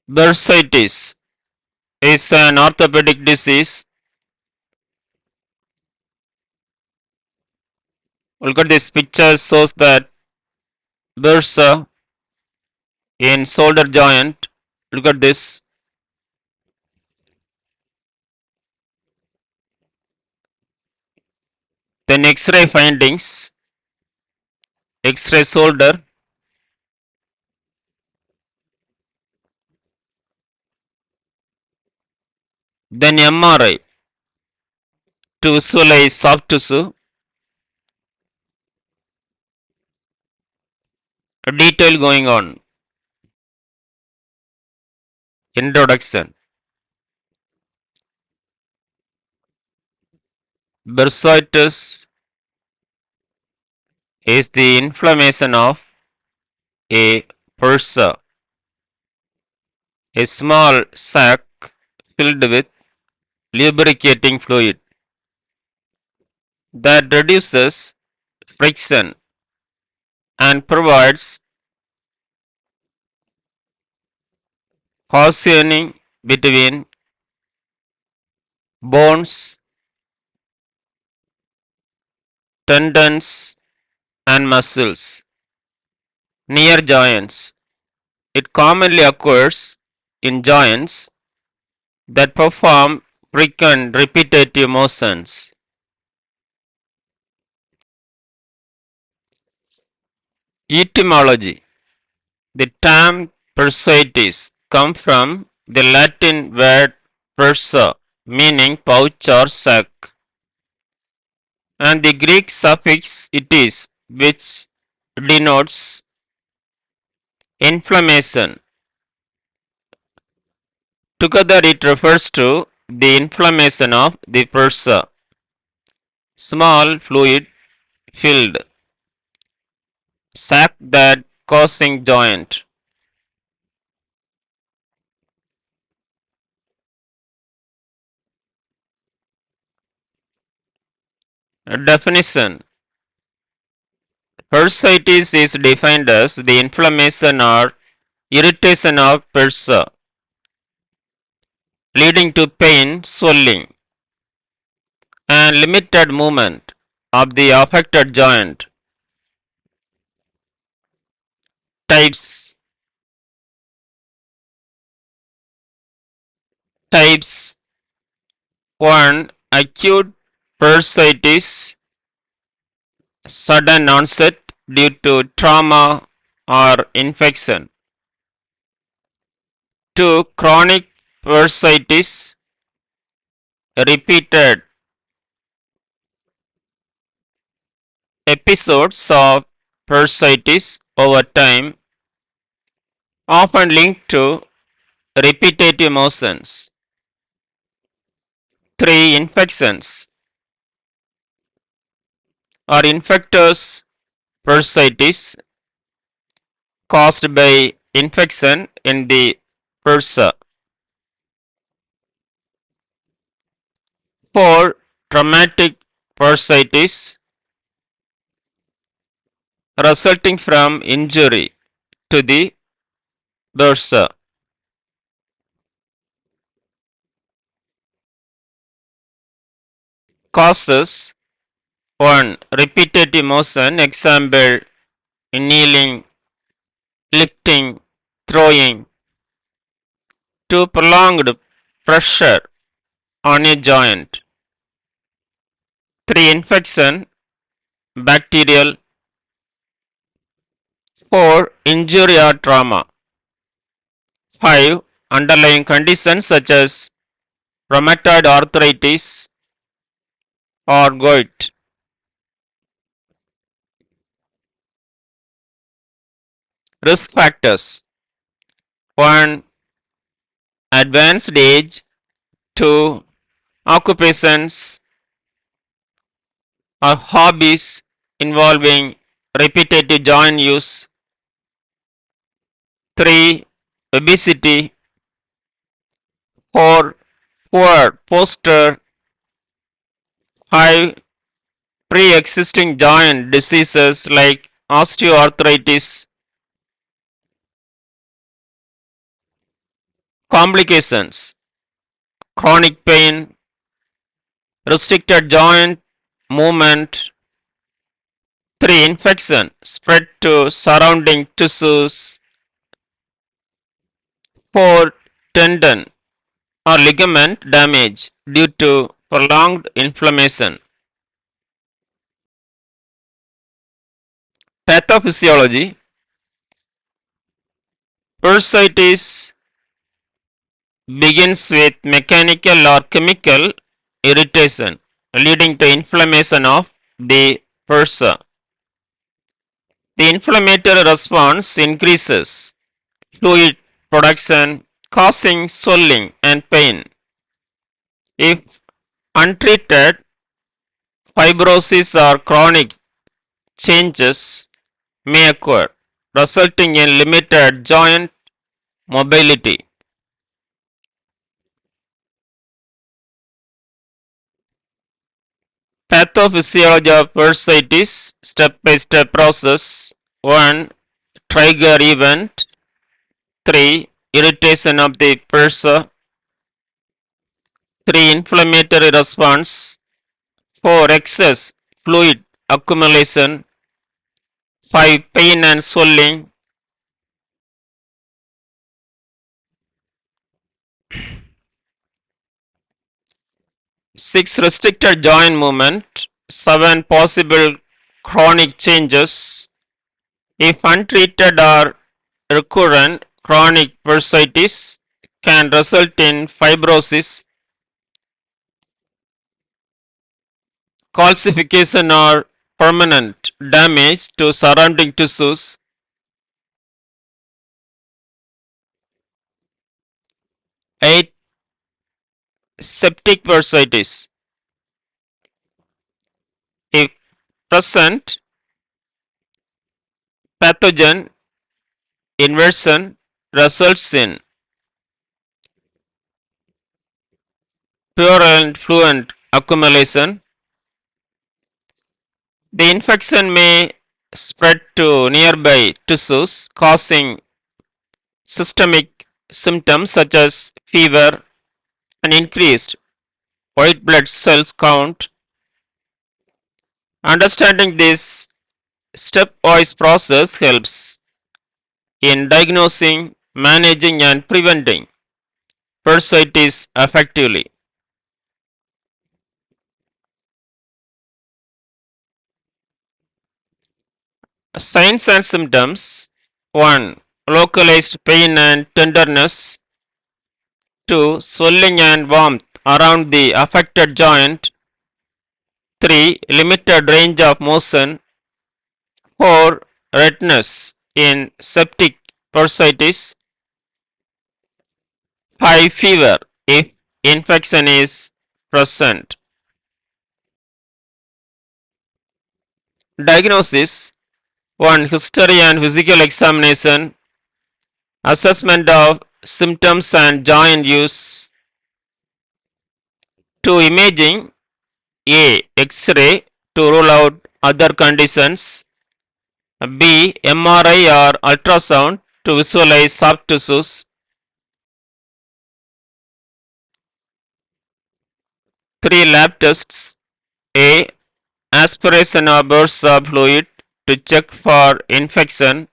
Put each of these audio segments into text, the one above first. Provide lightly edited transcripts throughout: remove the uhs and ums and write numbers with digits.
Bursitis is an orthopedic disease. Look at this picture shows that bursa in shoulder joint. Look at this. Then X-ray findings. X-ray shoulder. Then MRI to visualize soft tissue. A detail going on. Introduction. Bursitis is the inflammation of a bursa, a small sac filled with lubricating fluid that reduces friction and provides cushioning between bones, tendons, and muscles near joints. It commonly occurs in joints that perform frequent repetitive motions. Etymology. The term bursitis comes from the Latin word bursa, meaning pouch or sac, and the Greek suffix itis, which denotes inflammation. Together it refers to the inflammation of the bursa, small fluid filled sac that causing joint. A definition. Bursitis is defined as the inflammation or irritation of bursa, leading to pain, swelling, and limited movement of the affected joint. Types. Types 1. Acute bursitis, sudden onset due to trauma or infection. 2. Chronic bursitis, repeated episodes of bursitis over time, often linked to repetitive motions. 3. Infections or infectious bursitis caused by infection in the bursa. 4. Traumatic bursitis resulting from injury to the bursa. Causes 1. Repetitive motion, example kneeling, lifting, throwing. 2. Prolonged pressure on a joint. 3. Infection, bacterial. 4. Injury or trauma. 5. Underlying conditions such as rheumatoid arthritis or gout. Risk factors 1. Advanced age. 2. Occupations or hobbies involving repetitive joint use. 3. Obesity. 4. Poor posture. 5. Pre-existing joint diseases like osteoarthritis. Complications: chronic pain, restricted joint movement. 3. Infection spread to surrounding tissues. 4. Tendon or ligament damage due to prolonged inflammation. Pathophysiology: bursitis begins with mechanical or chemical irritation leading to inflammation of the bursa. The inflammatory response increases fluid production, causing swelling and pain. If untreated, fibrosis or chronic changes may occur, resulting in limited joint mobility. Pathophysiology of bursitis, step-by-step process. 1. Trigger event. 3. Irritation of the bursa. 3. Inflammatory response. 4. Excess fluid accumulation. 5. Pain and swelling. 6. Restricted joint movement. 7. Possible chronic changes. If untreated or recurrent, chronic bursitis can result in fibrosis, calcification, or permanent damage to surrounding tissues. 8. Septic bursitis. If present, pathogen inversion results in purulent fluid accumulation. The infection may spread to nearby tissues, causing systemic symptoms such as fever and increased white blood cells count. Understanding this stepwise process helps in diagnosing, managing, and preventing bursitis effectively. Signs and symptoms: 1. Localized pain and tenderness. 2. Swelling and warmth around the affected joint. 3. Limited range of motion. 4. Redness in septic bursitis. 5. Fever if infection is present. Diagnosis: 1. History and physical examination. Assessment of symptoms and joint use. 2. Imaging: A. X-ray to rule out other conditions. B. MRI or ultrasound to visualize soft tissues. 3. Lab tests: A. Aspiration of bursa fluid to check for infection.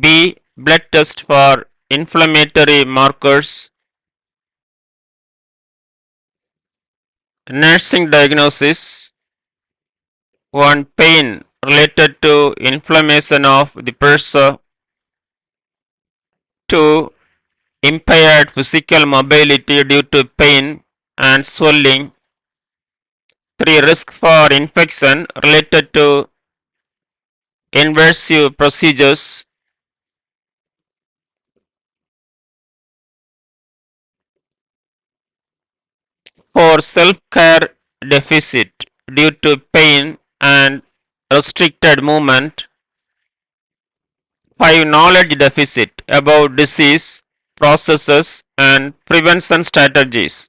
B. Blood test for inflammatory markers. Nursing diagnosis: 1. Pain related to inflammation of the bursa. 2. Impaired physical mobility due to pain and swelling. 3. Risk for infection related to invasive procedures. 4. Self-care deficit due to pain and restricted movement. 5. Knowledge deficit about disease processes and prevention strategies.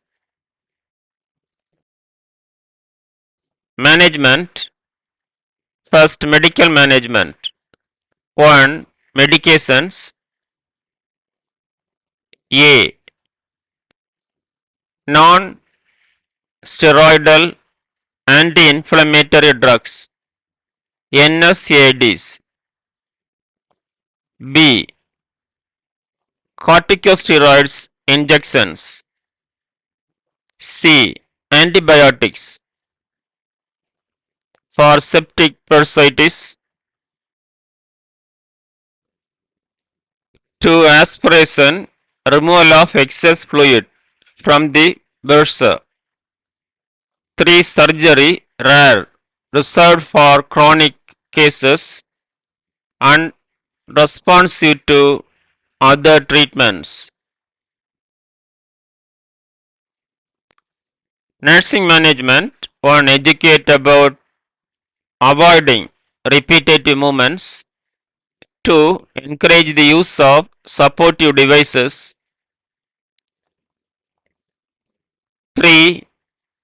Management: first, medical management. 1. Medications. A. non-steroidal anti-inflammatory drugs NSAIDs. B. Corticosteroids injections. C. Antibiotics for septic bursitis. 2. Aspiration, removal of excess fluid from the bursa. 3. Surgery, rare, reserved for chronic cases and responsive to other treatments. Nursing management, 1. Educate about avoiding repetitive movements. 2. Encourage the use of supportive devices. 3.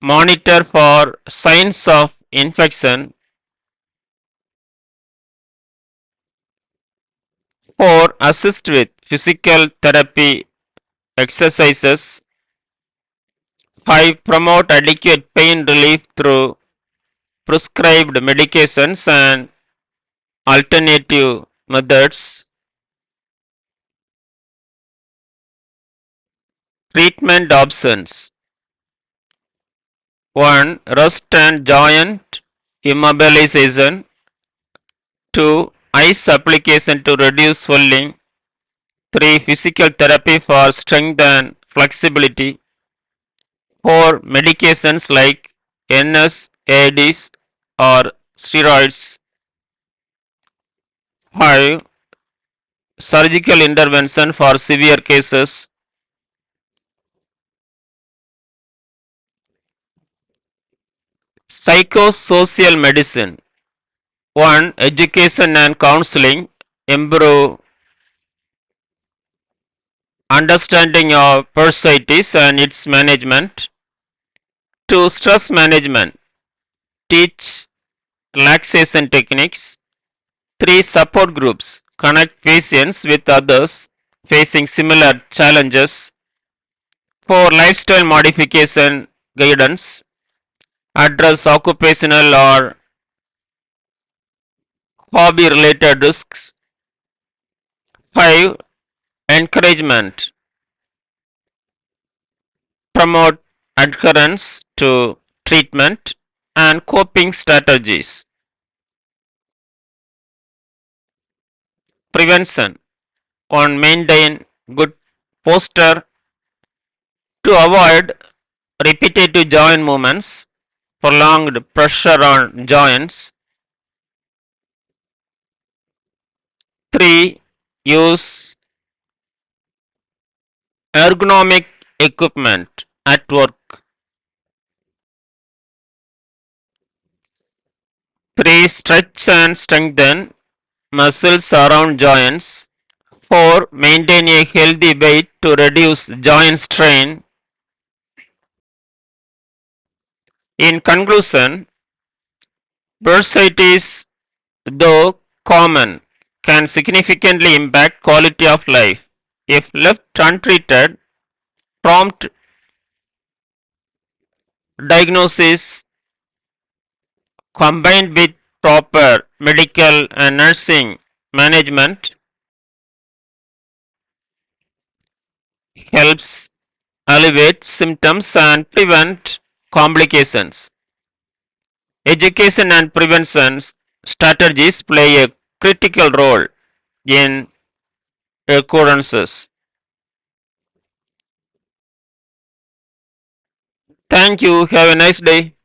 Monitor for signs of infection. 4. Assist with physical therapy exercises. 5. Promote adequate pain relief through prescribed medications and alternative methods. Treatment options. 1. Rest and joint immobilization. 2. Ice application to reduce swelling. 3. Physical therapy for strength and flexibility. 4. Medications like NSAIDs or steroids. 5. Surgical intervention for severe cases. Psychosocial medicine. 1. Education and counseling improve understanding of bursitis and its management. 2. Stress management teach relaxation techniques. 3. Support groups connect patients with others facing similar challenges. 4. Lifestyle modification guidance address occupational or hobby related risks. 5. Encouragement promote adherence to treatment and coping strategies. Prevention, 1. Maintain good posture to avoid repetitive joint movements, prolonged pressure on joints. 3. Use ergonomic equipment at work. 3. Stretch and strengthen muscles around joints. 4. Maintain a healthy weight to reduce joint strain. In conclusion, bursitis, though common, can significantly impact quality of life if left untreated. Prompt diagnosis combined with proper medical and nursing management helps alleviate symptoms and prevent complications. Education and prevention strategies play a critical role in occurrences. Thank you. Have a nice day.